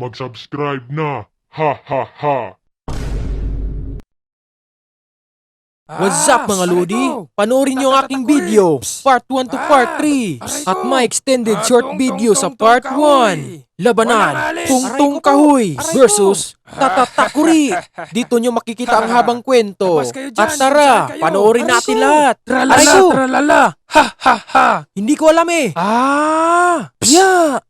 mag-subscribe na. Ha ha ha. What's up mga Lodi? Panoorin nyo ang aking video, part 1 to part 3, at my extended short video sa part 1. Labanan, Tungtung Kahoy versus Tatatakuri. Dito nyo makikita ang habang kwento. At tara, panoorin natin lahat. Aray ko! Tralala! Ha ha ha! Hindi ko alam eh. Yeah!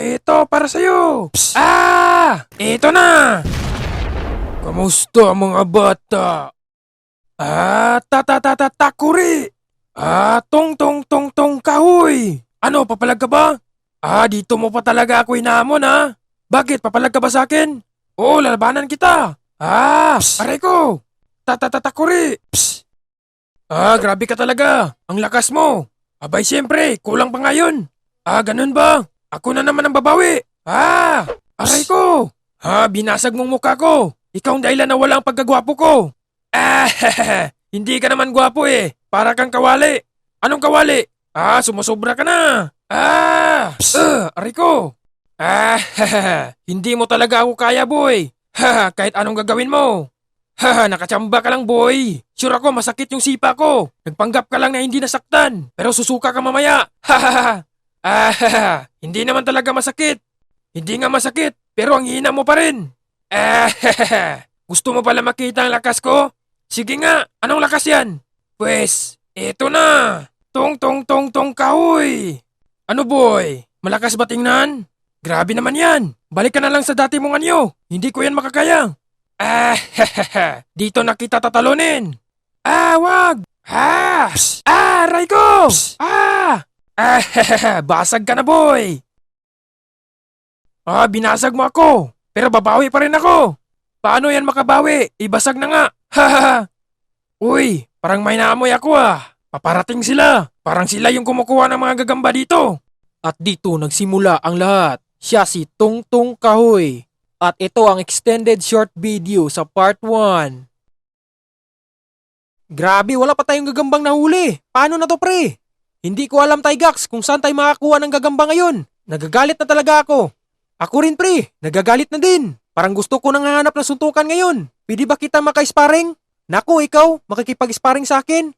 Ito para sa'yo! Ito na! Kamusta mga bata? Tatatakuri! Tong kahoy! Ano, papalag ka ba? Dito mo pa talaga ako hinamon ha? Bakit, papalag ka ba sa'kin? Oo, lalabanan kita! Aray ko! Tatatakuri! Grabe ka talaga! Ang lakas mo! Abay siyempre, kulang pa ngayon! Ganun ba? Ako na naman ang babawi! Aray ko! Binasag mong mukha ko! Ikaw ang dahilan na wala ang pagkagwapo ko! Hindi ka naman gwapo eh! Para kang kawali! Anong kawali? Sumusobra ka na! Aray ko! Hindi mo talaga ako kaya boy! Kahit anong gagawin mo! Nakachamba ka lang boy! Sure ako masakit yung sipa ko! Nagpanggap ka lang na hindi nasaktan! Pero susuka ka mamaya! Hindi naman talaga masakit! Hindi nga masakit, pero ang hina mo pa rin! Gusto mo pala makita ang lakas ko? Sige nga, anong lakas yan? Pwes, eto na! Tong kahoy! Ano boy, malakas ba tingnan? Grabe naman yan! Balik ka na lang sa dati mong anyo! Hindi ko yan makakaya! Dito na kita tatalunin! Wag! Aray ko! Basag ka na boy! Binasag mo ako! Pero babawi pa rin ako! Paano yan makabawi? Ibasag na nga! Uy, parang may naamoy ako Paparating sila! Parang sila yung kumukuha ng mga gagamba dito! At dito nagsimula ang lahat. Siya si Tungtung Kahoy. At ito ang extended short video sa part 1. Grabe, wala pa tayong gagambang nahuli. Paano na to pre? Hindi ko alam Tygax kung saan tayo makakuha ng gagamba ngayon. Nagagalit na talaga ako. Ako rin pre, nagagalit na din. Parang gusto ko nang hahanap ng suntukan ngayon. Pwede ba kita maka-sparring? Naku, ikaw, makikipag-sparring sa akin?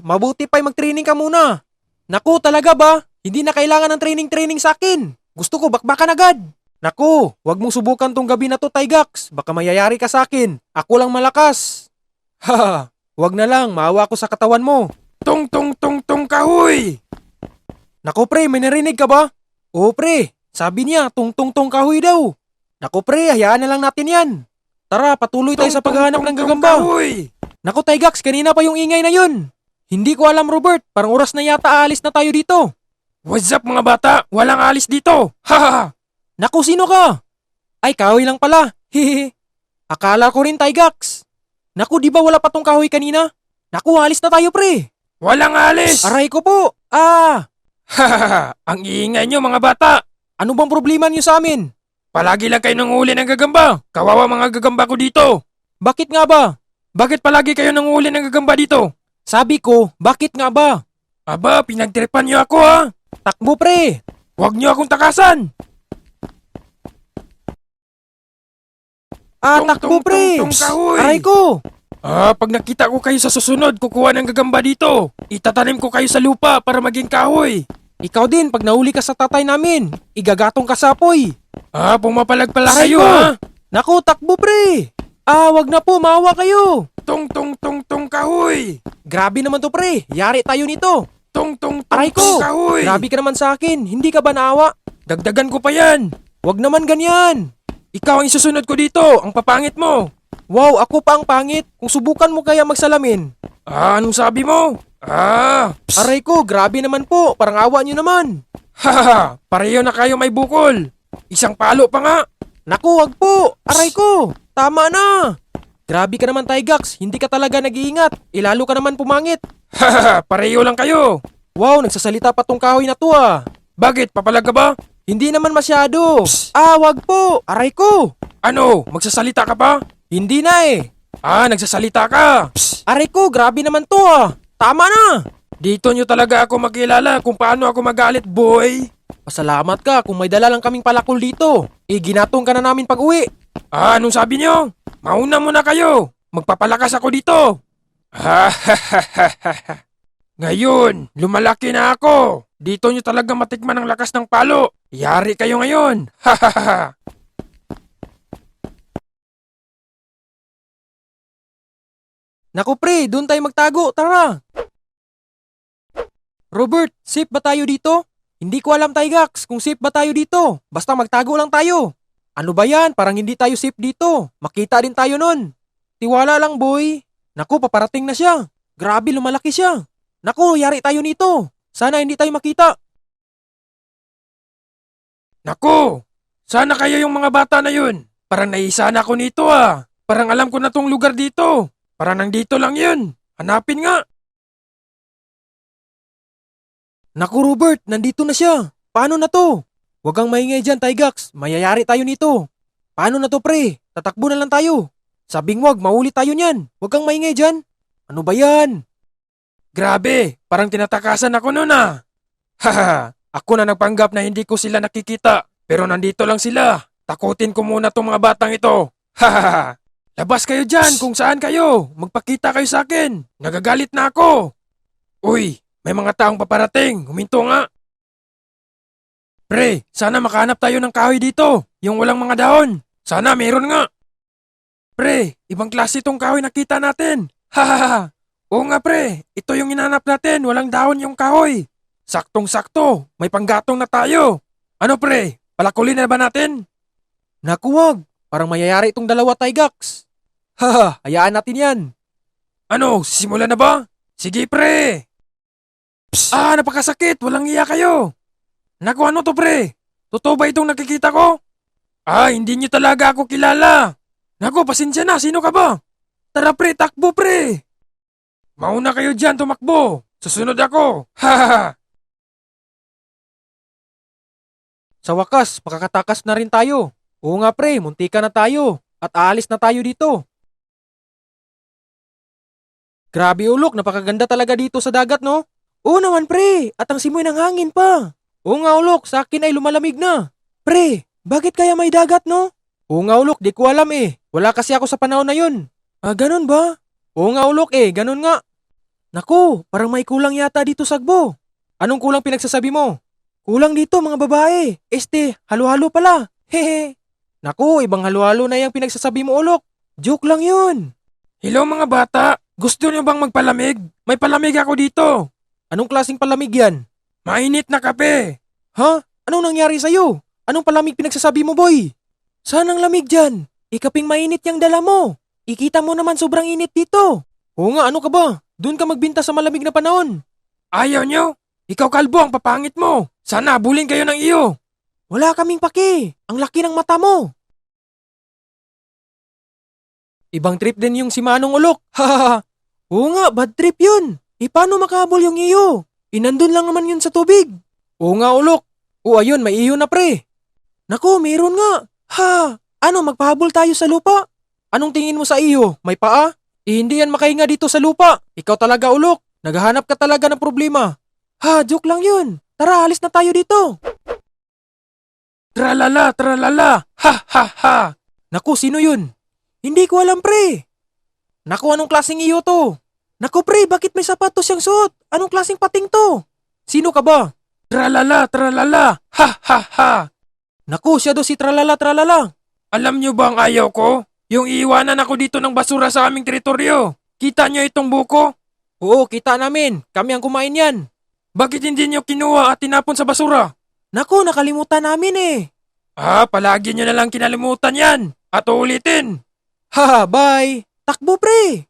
Mabuti pa'y mag-training ka muna. Naku, talaga ba? Hindi na kailangan ng training sa akin. Gusto ko bakbakan agad. Naku, wag mong subukan tong gabi na to, Tygax. Baka mayayari ka sa akin. Ako lang malakas. Wag na lang, maawa ko sa katawan mo. Tong kahoy! Naku pre, may narinig ka ba? Oo pre, sabi niya, tungtung kahoy daw. Naku pre, hayaan na lang natin yan. Tara, patuloy tayo sa paghahanap ng gagamba. Kahoy! Naku Tygax, kanina pa yung ingay na yun. Hindi ko alam Robert, parang oras na yata aalis na tayo dito. What's up mga bata? Walang alis dito! Naku, sino ka? Ay, kahoy lang pala. Hehehe. Akala ko rin Tygax. Naku, di ba wala pa tong kahoy kanina? Naku, alis na tayo pre. Walang alis! Aray ko po. Ang iingay nyo mga bata! Ano bang problema niyo sa amin? Palagi lang kayo nanguhuli ng gagamba. Kawawa mga gagamba ko dito. Bakit nga ba? Bakit palagi kayo nanguhuli ng gagamba dito? Sabi ko, bakit nga ba? Aba, pinagtripan nyo ako Takbo pre. Huwag nyo akong takasan. Takbo pre. Kahoy. Aray ko. Pag nakita ko kayo sa susunod, kukuha ng gagamba dito. Itatanim ko kayo sa lupa para maging kahoy. Ikaw din, pag nahuli ka sa tatay namin, igagatong ka sa apoy. Pumapalag pala Aray kayo ko. Naku, takbo pre. Wag na po, maawa kayo. Tong kahoy. Grabe naman to pre, yari tayo nito. Tong Aray ko, kahoy. grabe ka naman sa akin, hindi ka ba naawa? Dagdagan ko pa yan. Wag naman ganyan. Ikaw ang isusunod ko dito, ang papangit mo. Wow, ako pa ang pangit. Kung subukan mo kaya magsalamin. Anong sabi mo? Aray ko, grabe naman po, parang awa nyo naman. Pareho na kayo may bukol. Isang palo pa nga. Naku, wag po, aray ko, tama na. Grabe ka naman Tygax, hindi ka talaga nag-iingat. Lalo ka naman pumangit. Pareho lang kayo. Wow, nagsasalita pa tong kahoy na to Bakit, papalag ka ba? Hindi naman masyado. Wag po, aray ko. Ano, magsasalita ka pa? Hindi na eh. Nagsasalita ka. Aray ko, grabe naman to Tama na. Dito nyo talaga ako makilala kung paano ako magalit, boy. Pasalamat ka kung may dala lang kaming palakol dito. Ginatong ka na namin pag-uwi. Anong sabi niyo? Mauna muna kayo. Magpapalakas ako dito. Ngayon, lumalaki na ako. Dito nyo talaga matikman ang lakas ng palo. Yari kayo ngayon. Naku pre, doon tayo magtago, tara. Robert, safe ba tayo dito? Hindi ko alam Tygax kung safe ba tayo dito. Basta magtago lang tayo. Ano ba yan? Parang hindi tayo safe dito. Makita din tayo nun. Tiwala lang boy. Naku, paparating na siya. Grabe, lumalaki siya. Naku, yari tayo nito. Sana hindi tayo makita. Naku, sana kayo yung mga bata na yun. Parang naisa na ako nito ah. Parang alam ko na tong lugar dito. Parang nandito lang yun. Hanapin nga. Naku Robert, nandito na siya. Paano na to? Huwag kang maingay dyan, Tygax. Mayayari tayo nito. Paano na to pre? Tatakbo na lang tayo. Sabing wag, mahuli tayo niyan. Huwag kang maingay dyan. Ano ba yan? Grabe, parang tinatakasan ako nun ah. Haha, ako na nagpanggap na hindi ko sila nakikita. Pero nandito lang sila. Takutin ko muna tong mga batang ito. Hahaha. Labas kayo dyan kung saan kayo. Magpakita kayo sa akin. Nagagalit na ako. Uy, may mga taong paparating. Huminto nga. Pre, sana makahanap tayo ng kahoy dito. Yung walang mga dahon. Sana meron nga. Pre, ibang klase tong kahoy nakita natin. Hahaha. Oo nga pre, ito yung hinanap natin. Walang dahon yung kahoy. Saktong-sakto. May panggatong na tayo. Ano pre, palakulin na ba natin? Naku wag. Parang mayayari itong dalawa Tygax. Haha, hayaan natin yan. Ano, sisimula na ba? Sige pre. Psst. Napakasakit. Walang iya kayo. Naku, ano to pre? Totoo ba itong nakikita ko? Hindi nyo talaga ako kilala. Naku, pasensya na. Sino ka ba? Tara pre, takbo pre. Mauna kayo dyan, tumakbo. Susunod ako. Hahaha. Sa wakas, makakatakas na rin tayo. Oo nga pre, muntika na tayo. At aalis na tayo dito. Grabe ulok, napakaganda talaga dito sa dagat no? Oo naman pre, at ang simoy ng hangin pa. Oo nga ulok, sa akin ay lumalamig na. Pre, bakit kaya may dagat no? Oo nga ulok, di ko alam eh. Wala kasi ako sa panahon na yun. Ganun ba? Oo nga ulok ganun nga. Naku, parang may kulang yata dito sagbo. Anong kulang pinagsasabi mo? Kulang dito mga babae. Halo-halo pala. Hehe. Naku, ibang halo-halo na yung pinagsasabi mo ulok. Joke lang yun. Hello mga bata. Gusto niyo bang magpalamig? May palamig ako dito. Anong klaseng palamig yan? Mainit na kape. Ha? Anong nangyari sa'yo? Anong palamig pinagsasabi mo boy? Saan ang lamig dyan? Ikaping mainit yung dala mo. Ikita mo naman sobrang init dito. Oo nga, ano ka ba? Doon ka magbinta sa malamig na panahon. Ayaw niyo? Ikaw kalbo ang papangit mo. Sana abulin kayo ng iyo. Wala kaming paki. Ang laki ng mata mo. Ibang trip din yung si Manong Ulok. Hahaha. Oo nga, bad trip yun. Paano makahabol yung iyo? Inandun lang naman yun sa tubig. Oo nga, Ulok. O ayun, may iyo na pre. Naku, meron nga. Ha? Ano, magpahabol tayo sa lupa? Anong tingin mo sa iyo? May paa? Hindi yan makahinga dito sa lupa. Ikaw talaga, Ulok. Naghahanap ka talaga ng problema. Ha, joke lang yun. Tara, alis na tayo dito. Tralala, tralala. Ha, ha, ha. Naku, sino yun? Hindi ko alam, pre. Naku, anong klaseng iyo to? Naku, pre, bakit may sapatos siyang suot? Anong klaseng pating to? Sino ka ba? Tralala, tralala. Ha, ha, ha. Naku, siya do si Tralala Tralala. Alam niyo ba ang ayaw ko? Yung iiwanan ako dito ng basura sa aming teritoryo. Kita niyo itong buko? Oo, kita namin. Kami ang kumain yan. Bakit hindi niyo kinuha at tinapon sa basura? Naku, nakalimutan namin eh. Palagi niyo na lang kinalimutan yan. At ulitin. Haha, bye. Takbo, pre.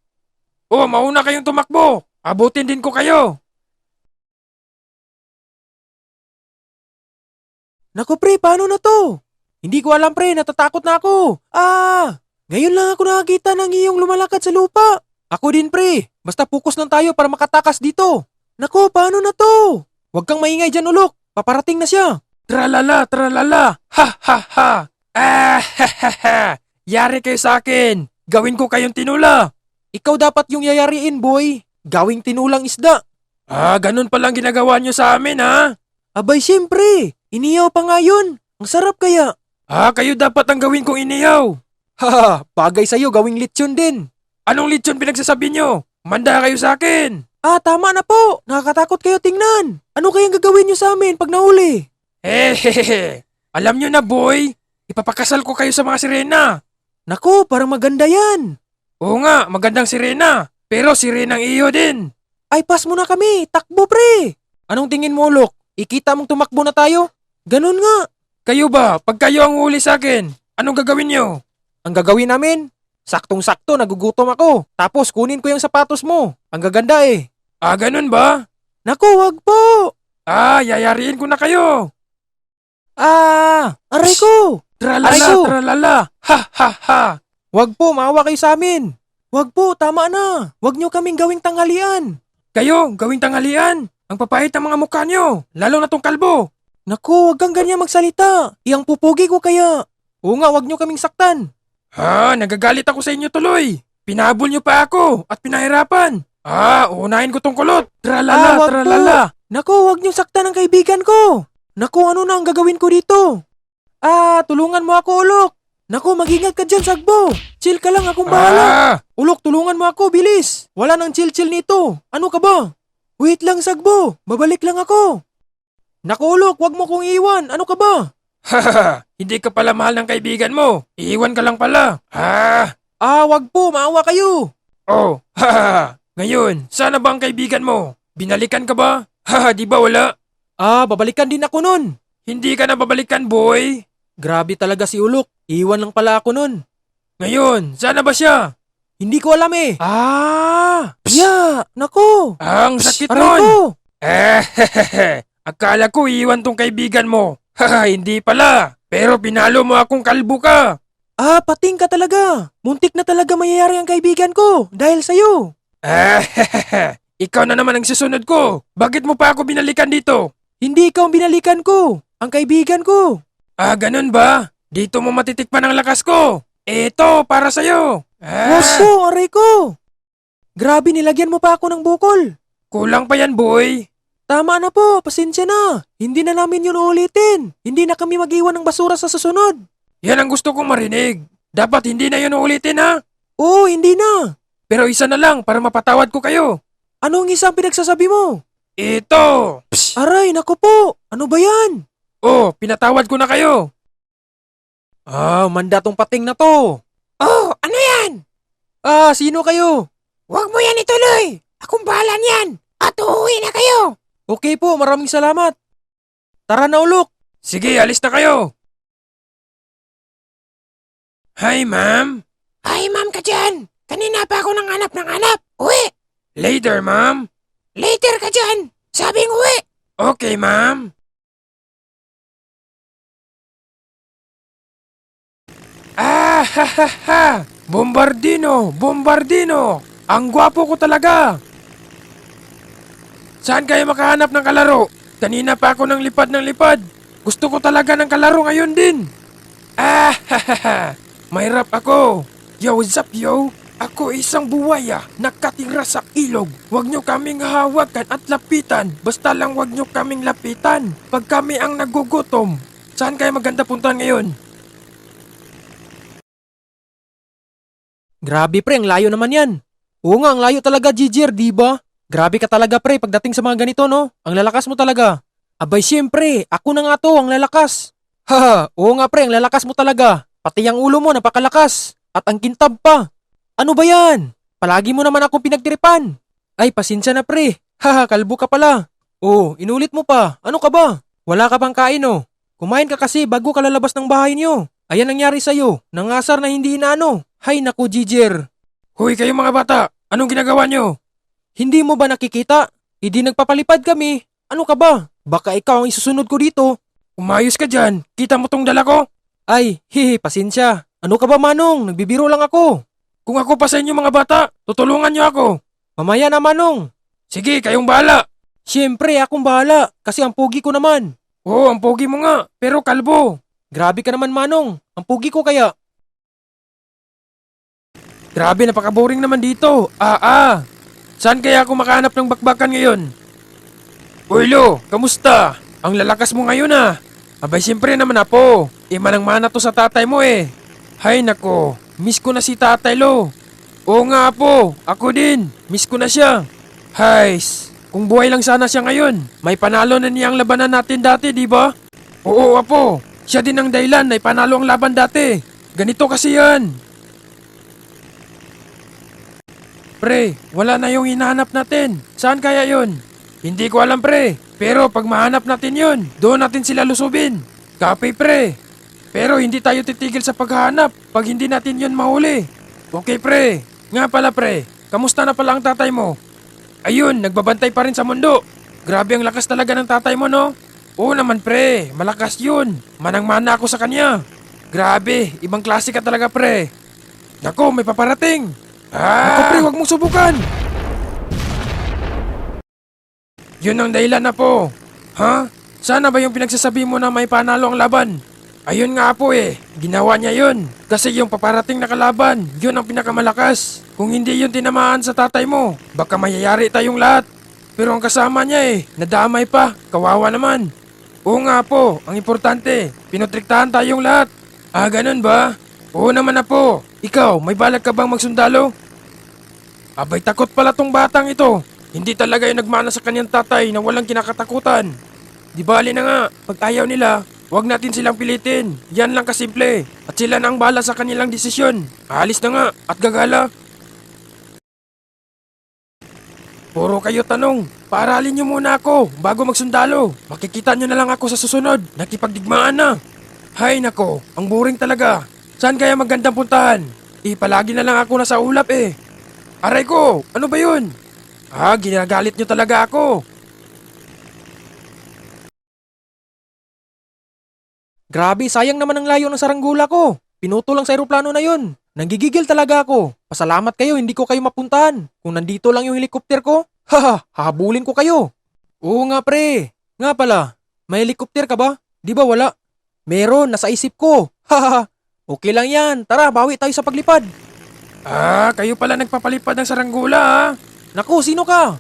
Mauna kayong tumakbo. Abutin din ko kayo. Naku, pre, paano na to? Hindi ko alam, pre. Natatakot na ako. Ngayon lang ako nakakita ng iyong lumalakad sa lupa. Ako din, pre. Basta focus lang tayo para makatakas dito. Naku, paano na to? Huwag kang maingay dyan, Ulok. Paparating na siya. Tralala, tralala. Ha, ha, ha. Ha, ha, ha. Yari kayo sa akin. Gawin ko kayong tinula. Ikaw dapat yung yayariin, boy. Gawing tinulang isda. Ganun palang ginagawa nyo sa amin, ha? Abay, siyempre. Iniyaw pa nga yun. Ang sarap kaya. Kayo dapat ang gawin kong iniyaw. Haha, bagay sa'yo gawing lechon din. Anong lechon pinagsasabi nyo? Manda kayo sa akin. Tama na po. Nakakatakot kayo tingnan. Ano kayang gagawin nyo sa amin pag nahuli? Hehehe. Alam nyo na boy, ipapakasal ko kayo sa mga sirena. Naku, parang maganda yan. Oo nga, magandang sirena. Pero sirenang iyo din. Ay, pass mo na kami. Takbo, pre. Anong tingin mo, Ulok? Ikita mong tumakbo na tayo? Ganun nga. Kayo ba, pag kayo ang huli sa akin, anong gagawin nyo? Ang gagawin namin, saktong-sakto nagugutom ako. Tapos kunin ko yung sapatos mo. Ang gaganda eh. Ganun ba? Naku, wag po. Yayariin ko na kayo. Aray ko. Tralala, Aray ko. tralala. Ha, ha, ha. Wag po, maawa kayo sa amin. Wag po, tama na. Wag nyo kaming gawing tanghalian. Kayo, gawing tanghalian. Ang papait ng mga mukha nyo, lalo na tong kalbo. Naku, wag kang ganyan magsalita. Iyang pupugi ko kaya. Oo nga, wag nyo kaming saktan. Nagagalit ako sa inyo tuloy. Pinabol nyo pa ako at pinahirapan. Uunahin ko tong kulot. Tralala, Wag tralala. po. Naku, wag nyo saktan ang kaibigan ko. Naku, ano na ang gagawin ko dito? Tulungan mo ako, Ulok. Naku, mag-ingat ka dyan, Sagbo. Chill ka lang, akong bahala. Ulok, tulungan mo ako, bilis. Wala nang chill-chill nito. Ano ka ba? Wait lang, Sagbo. Babalik lang ako. Naku, Ulok, wag mo kong iwan. Ano ka ba? Hindi ka pala mahal ng kaibigan mo. Iiwan ka lang pala. Wag po, maawa kayo. Ngayon, sana ba ang kaibigan mo? Binalikan ka ba? Di ba wala? Babalikan din ako nun. Hindi ka na babalikan, boy. Grabe talaga si Ulok. Iwan lang pala ako nun. Ngayon, sana ba siya? Hindi ko alam eh. Naku. Ang sakit Aray nun. ko. Akala ko iiwan tong kaibigan mo. Hindi pala. Pero pinalo mo akong kalbo ka. Pating ka talaga. Muntik na talaga mayayari ang kaibigan ko dahil sa'yo. Ikaw na naman ang susunod ko. Bakit mo pa ako binalikan dito? Hindi ikaw ang binalikan ko. Ang kaibigan ko. Ganun ba? Dito mo matitikpan ang lakas ko. Eto, para sa'yo. Wag po, aray ko. Grabe, nilagyan mo pa ako ng bukol. Kulang pa yan, boy. Tama na po, pasensya na. Hindi na namin yun uulitin. Hindi na kami mag-iwan ng basura sa susunod. Yan ang gusto kong marinig. Dapat hindi na yun uulitin, ha? Oo, hindi na. Pero isa na lang para mapatawad ko kayo. Anong isang pinagsasabi mo? Ito! Aray, naku po. Ano ba yan? Pinatawad ko na kayo. Manda tong pating na to. Ano yan? Sino kayo? Huwag mo yan ituloy. Akong bahala niyan. At uuwi na kayo. Okay po, maraming salamat. Tara na, Ulok. Sige, alis na kayo. Hi, ma'am. Hi, ma'am ka dyan. Kanina pa ako nanganap ng hanap. Uwi. Later, ma'am. Later ka dyan. Sabing uwi. Okay, ma'am. Bombardino! Bombardino! Ang gwapo ko talaga! Saan kayo makahanap ng kalaro? Kanina pa ako ng lipad. Gusto ko talaga ng kalaro ngayon din. May rap ako. Yo, what's up, yo? Ako isang buwaya, nakatira sa ilog. Huwag nyo kaming hawakan at lapitan. Basta lang huwag nyo kaming lapitan. Pag kami ang nagugutom. Saan kayo maganda puntahan ngayon? Grabe pre, ang layo naman yan. Oo nga, ang layo talaga, Giger, di ba? Grabe ka talaga pre, pagdating sa mga ganito, no? Ang lalakas mo talaga. Abay, siyempre, ako na nga to, ang lalakas. Oo nga pre, ang lalakas mo talaga. Pati ang ulo mo, napakalakas. At ang kintab pa. Ano ba yan? Palagi mo naman akong pinagtiripan. Ay, pasensya na pre. Kalbo ka pala. Inulit mo pa. Ano ka ba? Wala ka pang kain, oh. Kumain ka kasi bago ka lalabas ng bahay niyo. Ayan nangyari sa'yo. Nangasar na hindi inaano. Hay naku, Giger. Hoy kayo mga bata, anong ginagawa nyo? Hindi mo ba nakikita? Hindi nagpapalipad kami. Ano ka ba? Baka ikaw ang isusunod ko dito. Umayos ka dyan, kita mo tong dala ko? Ay, pasensya. Ano ka ba, Manong? Nagbibiro lang ako. Kung ako pa sa inyo mga bata, tutulungan nyo ako. Mamaya na, Manong. Sige, kayong bahala. Siyempre, akong bahala. Kasi ang pugi ko naman. Oo, ang pogi mo nga, pero kalbo. Grabe ka naman, Manong. Ang pugi ko kaya. Grabe, napaka-boring naman dito. Saan kaya ako makahanap ng bakbakan ngayon? Uy, Lo, kamusta? Ang lalakas mo ngayon ah. Abay, siyempre naman, Apo. Manang-mana to sa tatay mo eh. Hay nako, miss ko na si Tatay Lo. Oo nga, Apo. Ako din. Miss ko na siya. Hays, kung buhay lang sana siya ngayon, may panalo na niya ang labanan natin dati, di ba? Oo, Apo. Siya din ang dahilan na ipanalo ang laban dati. Ganito kasi yan. Pre, wala na yung hinahanap natin. Saan kaya yun? Hindi ko alam, pre. Pero pag mahanap natin yun, doon natin sila lusubin. Copy, pre. Pero hindi tayo titigil sa paghahanap pag hindi natin yun mahuli. Okay, pre. Nga pala, pre. Kamusta na pala ang tatay mo? Ayun, nagbabantay pa rin sa mundo. Grabe ang lakas talaga ng tatay mo, no? Oo naman, pre. Malakas yun. Manang-mana ako sa kanya. Grabe, ibang klase ka talaga, pre. Nako, may paparating. Nako, pre, wag mong subukan. Yun ang dahilan na po. Ha? Sana ba yung pinagsasabi mo na may panalo ang laban? Ayun nga po eh, ginawa niya yun. Kasi yung paparating na kalaban, yun ang pinakamalakas. Kung hindi yun tinamaan sa tatay mo, baka mayayari tayong lahat. Pero ang kasama niya eh, nadamay pa, kawawa naman. Oo nga po, ang importante, pinutriktahan tayong lahat. Ah, ganun ba? Oo naman na po. Ikaw, may balak ka bang magsundalo? Abay, takot pala tong batang ito. Hindi talaga yung nagmana sa kanyang tatay na walang kinakatakutan. Di bali na nga, pag ayaw nila, huwag natin silang pilitin. Yan lang kasimple. At sila na ang bahala sa kanilang desisyon. Alis na nga at gagala. Puro kayo tanong. Paaralin nyo muna ako bago magsundalo. Makikita nyo na lang ako sa susunod. Nakipagdigmaan na. Hay nako, ang boring talaga. Saan kaya magandang puntahan? Palagi na lang ako nasa ulap eh. Aray ko, ano ba yun? Ah, ginagalit nyo talaga ako. Grabe, sayang naman ang layo ng saranggula ko. Pinuto lang sa eroplano na yun. Nanggigigil talaga ako. Pasalamat kayo, hindi ko kayo mapuntahan. Kung nandito lang yung helikopter ko, haha, hahabulin ko kayo. Oo nga pre. Nga pala, may helikopter ka ba? Di ba wala? Meron, nasa isip ko. Haha, okay lang yan. Tara, bawi tayo sa paglipad. Ah, kayo pala nagpapalipad ng saranggula ha? Naku, sino ka?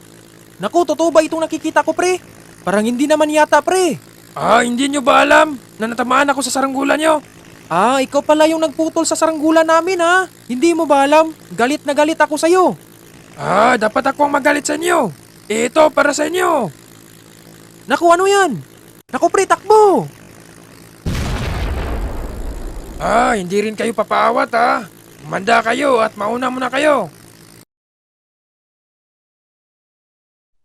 Naku, totoo ba itong nakikita ko pre? Parang hindi naman yata pre. Ah, hindi nyo ba alam na natamaan ako sa saranggola nyo? Ah, ikaw pala yung nagputol sa saranggula namin ha? Hindi mo ba alam? Galit na galit ako sa'yo. Ah, dapat ako ang magalit sa inyo. Ito para sa inyo. Naku, ano yan? Naku pre, takbo! Ah, hindi rin kayo papaawat ha. Manda kayo at mauna muna kayo.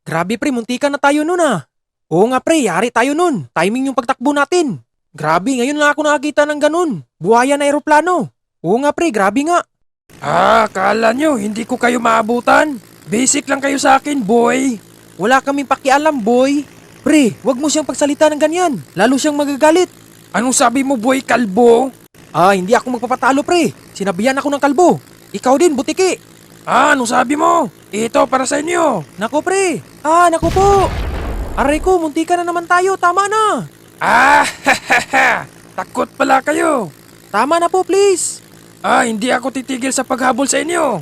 Grabe pre, muntikan na tayo nun ah. Oo nga pre, yari tayo nun. Timing yung pagtakbo natin. Grabe, ngayon lang ako nakakita ng ganun. Buhaya na eroplano. Oo nga pre, grabe nga. Ah, kala nyo hindi ko kayo maabutan? Basic lang kayo sa akin, boy. Wala kaming pakialam boy. Pre, wag mo siyang pagsalita ng ganyan. Lalo siyang magagalit. Anong sabi mo, boy kalbo? Ah, hindi ako magpapatalo pre. Sinabihan ako ng kalbo. Ikaw din, butiki. Ah, anong sabi mo? Ito para sa inyo. Nako pre. Ah, nako po. Aray ko, muntikan na naman tayo. Tama na. Ah, takot pala kayo. Tama na po, please. Ah, hindi ako titigil sa paghabol sa inyo.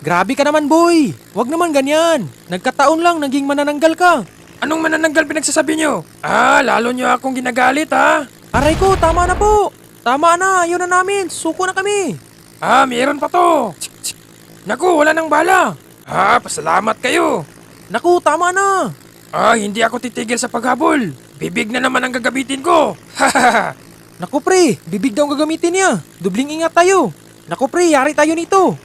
Grabe ka naman, boy. Wag naman ganyan. Nagkataon lang, naging manananggal ka. Anong manananggal pinagsasabi nyo? Ah, lalo nyo akong ginagalit ha. Aray ko, tama na po. Tama na, yun na namin. Suko na kami. Ah, meron pa to. Naku, wala nang bala. Ah, pasalamat kayo. Naku, tama na. Ah, hindi ako titigil sa paghabol. Bibig na naman ang gagamitin ko. Naku pre, bibig daw ang gagamitin niya. Dubling ingat tayo. Naku pre, yari tayo nito.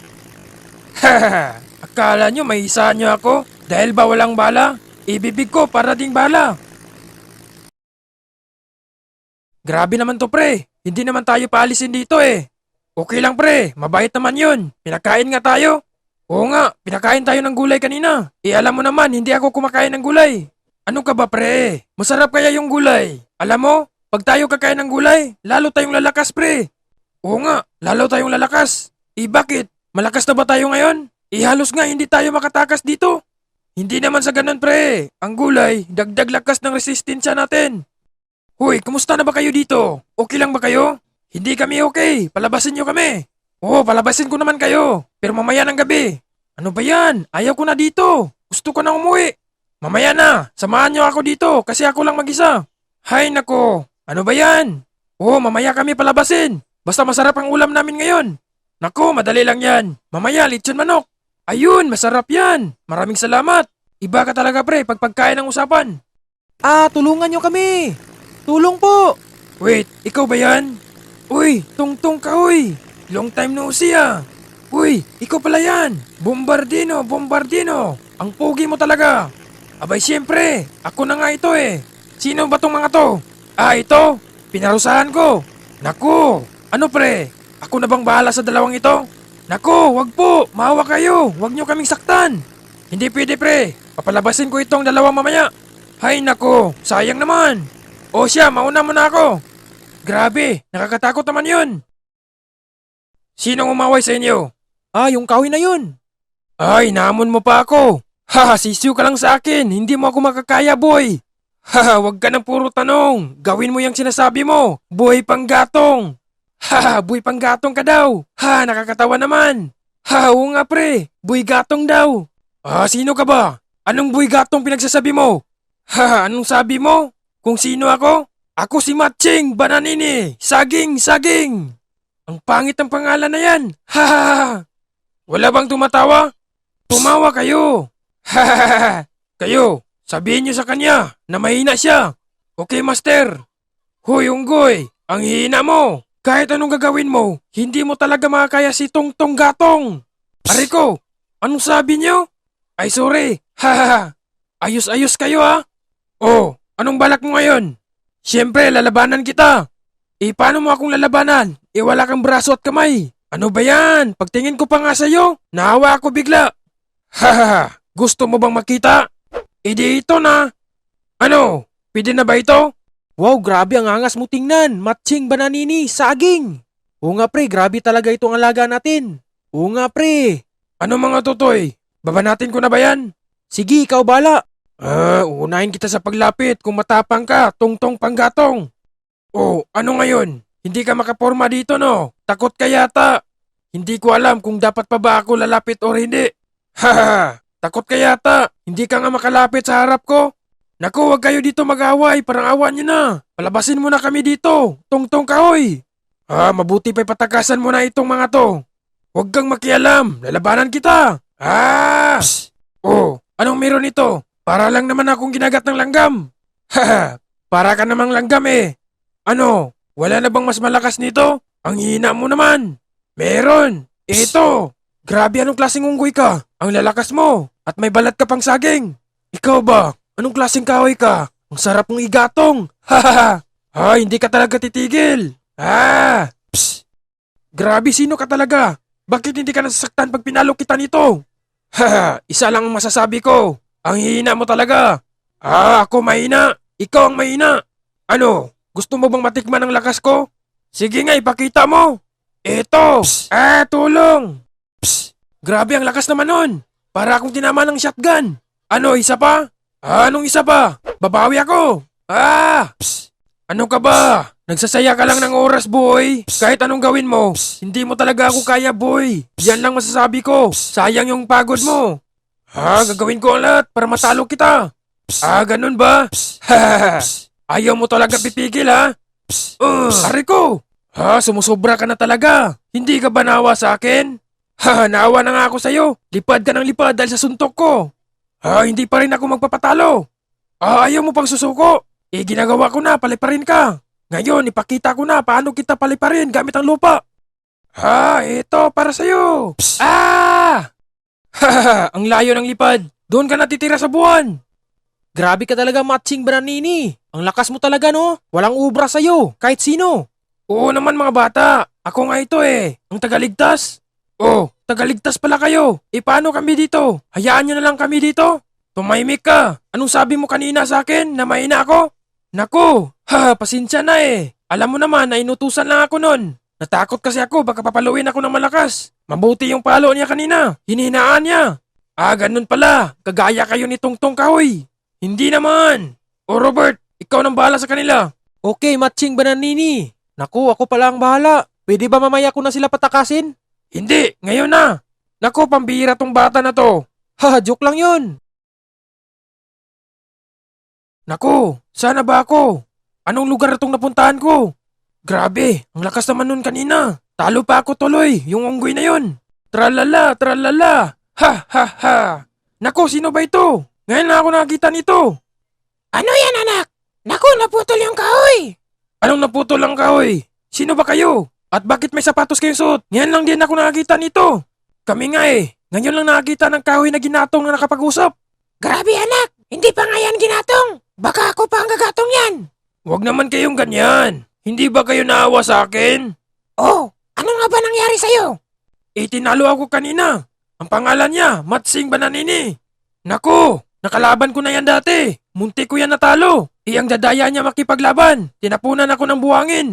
Akala nyo may isa nyo ako? Dahil ba walang bala? Ibibig ko para ding bala. Grabe naman to pre. Hindi naman tayo paalisin dito eh. Okay lang pre, mabait naman yun. Pinakain nga tayo. Oo nga, pinakain tayo ng gulay kanina. Alam mo naman, hindi ako kumakain ng gulay. Ano ka ba pre? Masarap kaya yung gulay? Alam mo, pag tayo kakain ng gulay, lalo tayong lalakas pre. Oo nga, lalo tayong lalakas. Bakit? Malakas na ba tayo ngayon? Halos nga hindi tayo makatakas dito. Hindi naman sa ganun pre. Ang gulay, dagdag lakas ng resistensya natin. Hoy, kumusta na ba kayo dito? Okay lang ba kayo? Hindi kami okay. Palabasin nyo kami. Oo, palabasin ko naman kayo. Pero mamaya ng gabi. Ano ba yan? Ayaw ko na dito. Gusto ko na umuwi. Mamaya na. Samahan nyo ako dito kasi ako lang mag-isa. Hay nako. Ano ba yan? Oo, mamaya kami palabasin. Basta masarap ang ulam namin ngayon. Naku, madali lang yan. Mamaya, lechon manok. Ayun, masarap yan. Maraming salamat. Iba ka talaga pre, pag pagkain ng usapan. Tulungan nyo kami! Tulong po! Wait, ikaw ba yan? Uy, tungtong ka uy. Long time no see ah. Uy, ikaw pala yan. Bombardino, Bombardino. Ang pogi mo talaga. Abay siyempre, ako na nga ito eh. Sino ba tong mga to? Ito. Pinarusahan ko. Naku, ano pre? Ako na bang bahala sa dalawang ito? Naku, wag po. Maawa kayo. Wag nyo kaming saktan. Hindi pwede pre. Papalabasin ko itong dalawa mamaya. Hay nako, sayang naman. O siya, mauna mo na ako. Grabe, nakakatakot naman yun. Sinong umaway sa inyo? Yung kahoy na yun. Ay, namon mo pa ako. Haha, sisiw ka lang sa akin. Hindi mo ako makakaya, boy. Haha, wag ka ng puro tanong. Gawin mo yung sinasabi mo. Boy panggatong. Haha, boy panggatong ka daw. Ha, nakakatawa naman. Ha, oo nga pre. Boy gatong daw. Sino ka ba? Anong boy gatong pinagsasabi mo? Haha, anong sabi mo? Kung sino ako? Ako si Matching Bananini. Saging, saging. Ang pangit ng pangalan na yan. Hahaha. Wala bang tumatawa? Tumawa kayo. Hahaha. Kayo, sabihin niyo sa kanya na mahina siya. Okay, master. Hoy, Unggoy, ang hina mo. Kahit anong gagawin mo, hindi mo talaga makakaya si Tongtong Gatong. Ariko, anong sabi niyo? Ay, sorry. Hahaha. Ayos-ayos kayo ha. Oh, anong balak mo ngayon? Siyempre, lalabanan kita. Paano mo akong lalabanan? Wala kang braso at kamay. Ano ba yan? Pagtingin ko pa nga sa'yo, nahawa ako bigla. Hahaha, gusto mo bang makita? Di ito na. Ano? Pwede na ba ito? Wow, grabe ang angas mo tingnan. Matching Bananini, saging. Oo nga pre, grabe talaga itong alaga natin. Oo nga pre. Ano mga tutoy? Baba natin ko na ba yan? Sige, ikaw bala. Unahin kita sa paglapit kung matapang ka, tungtong panggatong. Oh, ano ngayon? Hindi ka makaporma dito no? Takot ka yata. Hindi ko alam kung dapat pa ba ako lalapit or hindi. Haha, takot ka yata. Hindi ka nga makalapit sa harap ko. Naku, wag kayo dito mag-away, parang awan nyo na. Palabasin mo na kami dito, tungtong kahoy. Mabuti pa'y patakasan mo na itong mga to. Huwag kang makialam, lalabanan kita. Psst! Oh, anong meron ito? Para lang naman akong ginagat ng langgam. Haha, para ka namang langgam eh. Ano, wala na bang mas malakas nito? Ang hina mo naman. Meron. Ito. Grabe, anong klaseng unggoy ka? Ang lalakas mo. At may balat ka pang saging. Ikaw ba? Anong klaseng kahoy ka? Ang sarap mong igatong. Hahaha. Hindi ka talaga titigil. Psst. Grabe, sino ka talaga? Bakit hindi ka nasasaktan pag pinalo kita nito? Isa lang ang masasabi ko. Ang hina mo talaga. Ako mahina. Ikaw ang mahina. Ano? Gusto mo bang matikman ang lakas ko? Sige nga, ipakita mo. Eto. Tulong. Psst. Grabe ang lakas naman nun. Para akong tinama ng shotgun. Ano, isa pa? Anong isa pa? Babawi ako. Psst. Ano ka ba? Nagsasaya ka lang ng oras, boy. Kahit anong gawin mo, hindi mo talaga ako kaya, boy. Yan lang masasabi ko. Sayang yung pagod mo. Gagawin ko ang lahat para matalo kita. Ganun ba? Ayaw mo talaga pipigil, ha? Aray ko. Sumusobra ka na talaga. Hindi ka ba naawa sa akin? Naawa na nga ako sa'yo. Lipad ka ng lipad dahil sa suntok ko. Hindi pa rin ako magpapatalo. Ayaw mo pang susuko. Ginagawa ko na, paliparin ka. Ngayon, ipakita ko na paano kita paliparin gamit ang lupa. Ito para sa'yo. Ang layo ng lipad. Doon ka natitira sa buwan. Grabe ka talaga, Matching Bananini. Ang lakas mo talaga, no? Walang ubra sa'yo, kahit sino. Oo naman mga bata. Ako nga ito eh. Ang tagaligtas. Oh, tagaligtas pala kayo. Paano kami dito? Hayaan nyo na lang kami dito. Tumahimik ka. Anong sabi mo kanina sa akin na mahina ako? Naku, pasensya na eh. Alam mo naman na inutusan lang ako nun. Natakot kasi ako baka papaluin ako ng malakas. Mabuti yung palo niya kanina. Hinihinaan niya. Ganun pala. Kagaya kayo ni Tongtong Kahoy. Hindi naman. O Robert, ikaw nang bahala sa kanila. Okay, Matching Bananini. Naku, ako pala ang bahala. Pwede ba mamaya ko na sila patakasin? Hindi, ngayon na. Naku, pambihira tong bata na to. Joke lang yun. Naku, sana ba ako? Anong lugar itong napuntahan ko? Grabe, ang lakas naman nun kanina. Talo pa ako tuloy, yung unggoy na yun. Tralala, tralala. Ha, ha, ha. Nako, sino ba ito? Ngayon na ako nakakita nito. Ano yan, anak? Nako, naputol yung kahoy. Anong naputol ang kahoy? Sino ba kayo? At bakit may sapatos kayong suot? Ngayon lang din ako nakakita nito. Kami nga eh. Ngayon lang nakakita ng kahoy na ginatong na nakapag-usap. Grabe anak, hindi pa nga yan ginatong. Baka ako pa ang gagatong yan. Huwag naman kayong ganyan. Hindi ba kayo naawa sa akin? Oh, ano nga ba nangyari sa'yo? Tinalo ako kanina. Ang pangalan niya, Matsing Bananini. Naku, nakalaban ko na yan dati. Munti ko yan natalo. Ang dadaya niya makipaglaban. Tinapunan ako ng buhangin.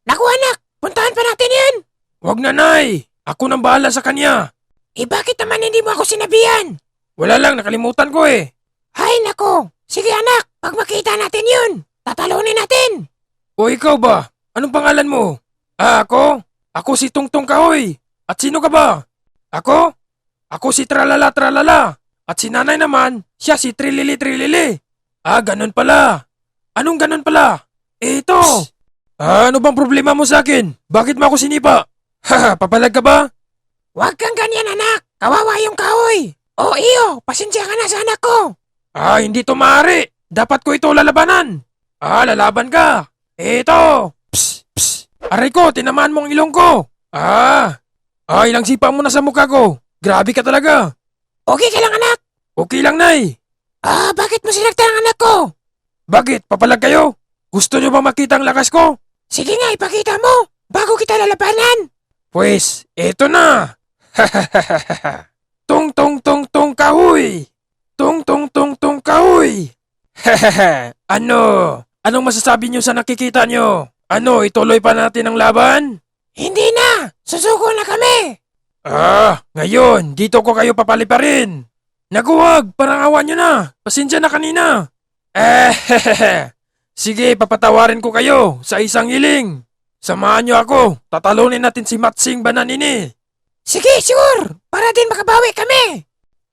Naku anak, puntahan pa natin yan. Huwag na nay, ako nang bahala sa kanya. Bakit naman hindi mo ako sinabihan? Wala lang, nakalimutan ko eh. Hay nako, sige anak, pag makita natin yun, tatalunin natin. O ikaw ba? Anong pangalan mo? Ako? Ako si Tungtong Kahoy. At sino ka ba? Ako? Ako si Tralala Tralala. At si nanay naman, siya si Trilili Trilili. Ganun pala. Anong ganun pala? Ito. Ano bang problema mo sa akin? Bakit mo ako sinipa? Haha, papalag ka ba? Huwag kang ganyan anak. Kawawa yung kahoy. O iyo, pasensya ka na sa anak ko. Hindi to maaari. Dapat ko ito lalabanan. Lalaban ka. Ito. Psst, psst. Aray ko, tinamaan mo ang ilong ko. Ilang sipa mo na sa mukha ko. Grabe ka talaga. Okay ka lang anak? Okay lang nay. Bakit mo sinaktan ang anak ko? Bakit? Papalag kayo? Gusto nyo ba makita ang lakas ko? Sige nga, ipakita mo. Bago kita lalabanan. Pues, eto na. Tong tong tong tong kahoy. Tong tong tong tong kahoy. Ano? Anong masasabi nyo sa nakikita nyo? Ano, ituloy pa natin ang laban? Hindi na! Susuko na kami! Ngayon, dito ko kayo papaliparin. Naguwag, parang awan nyo na. Pasensya na kanina. Sige, papatawarin ko kayo sa isang hiling. Samahan nyo ako, tatalunin natin si Matsing Bananini. Sige, sure, para din makabawi kami.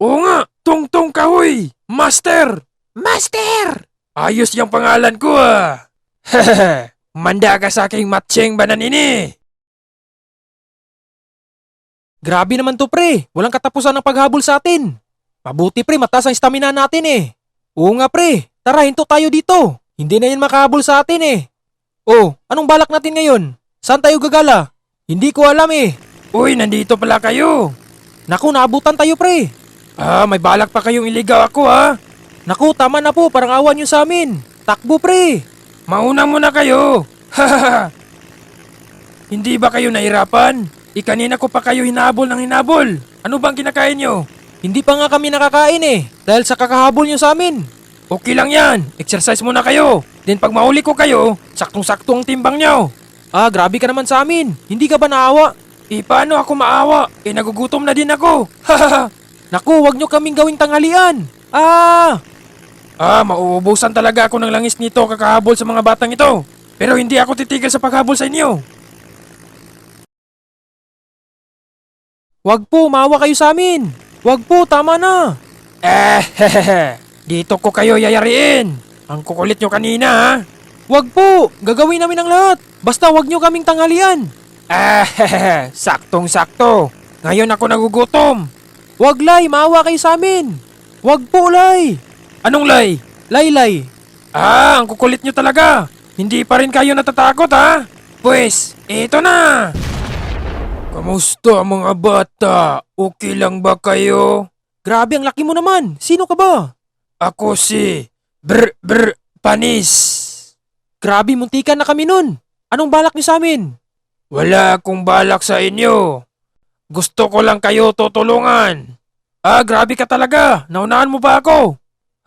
Oo nga, Tungtong Kahoy, Master. Master! Ayos yung pangalan ko Manda ka sa aking Matsing Bananini. Grabe naman to pre, walang katapusan ng paghabol sa atin. Mabuti pre, mataas ang stamina natin eh. Oo nga pre, tara hinto tayo dito. Hindi na yan makahabol sa atin eh. Oh, anong balak natin ngayon? Saan tayo gagala? Hindi ko alam eh. Uy, nandito pala kayo. Naku, naabutan tayo pre. May balak pa kayong iligaw ako Naku, tama na po, parang awan nyo sa amin. Takbo pre. Mauna muna kayo. Hindi ba kayo nahirapan? Kanina ko pa kayo hinabol ng hinabol. Ano bang kinakain nyo? Hindi pa nga kami nakakain eh, dahil sa kakahabol nyo sa amin. Okay lang yan, exercise muna kayo. Then pag mahuli ko kayo, saktong-sakto ang timbang nyo. Grabe ka naman sa amin. Hindi ka ba naawa? Paano ako maawa? Nagugutom na din ako. Naku, wag nyo kaming gawing tanghalian. Mauubusan talaga ako ng langis nito kakahabol sa mga batang ito. Pero hindi ako titigil sa paghabol sa inyo. Wag po, maawa kayo sa amin. Wag po, tama na. Dito ko kayo yayariin. Ang kukulit nyo kanina Wag po, gagawin namin ang lahat. Basta wag nyo kaming tanghalian. Saktong-sakto. Ngayon ako nagugutom. Wag lay, maawa kayo sa amin. Wag po lay. Anong lay? Lay. Ang kukulit nyo talaga. Hindi pa rin kayo natatakot Pues, eto na. Kamusta mga bata? Okay lang ba kayo? Grabe, ang laki mo naman. Sino ka ba? Ako si Panis. Grabe, muntikan na kami nun. Anong balak niyo sa amin? Wala akong balak sa inyo. Gusto ko lang kayo tutulungan. Grabe ka talaga. Naunahan mo ba ako?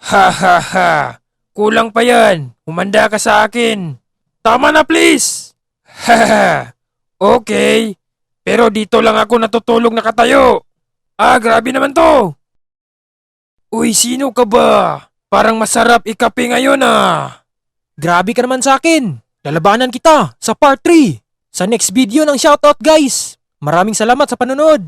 Ha. Kulang pa yan. Humanda ka sa akin. Tama na please. Okay. Pero dito lang ako natutulog nakatayo. Grabe naman to. Uy, sino ka ba? Parang masarap ikape ngayon Grabe ka naman sa akin. Lalabanan kita sa part 3. Sa next video ng shoutout guys. Maraming salamat sa panonood.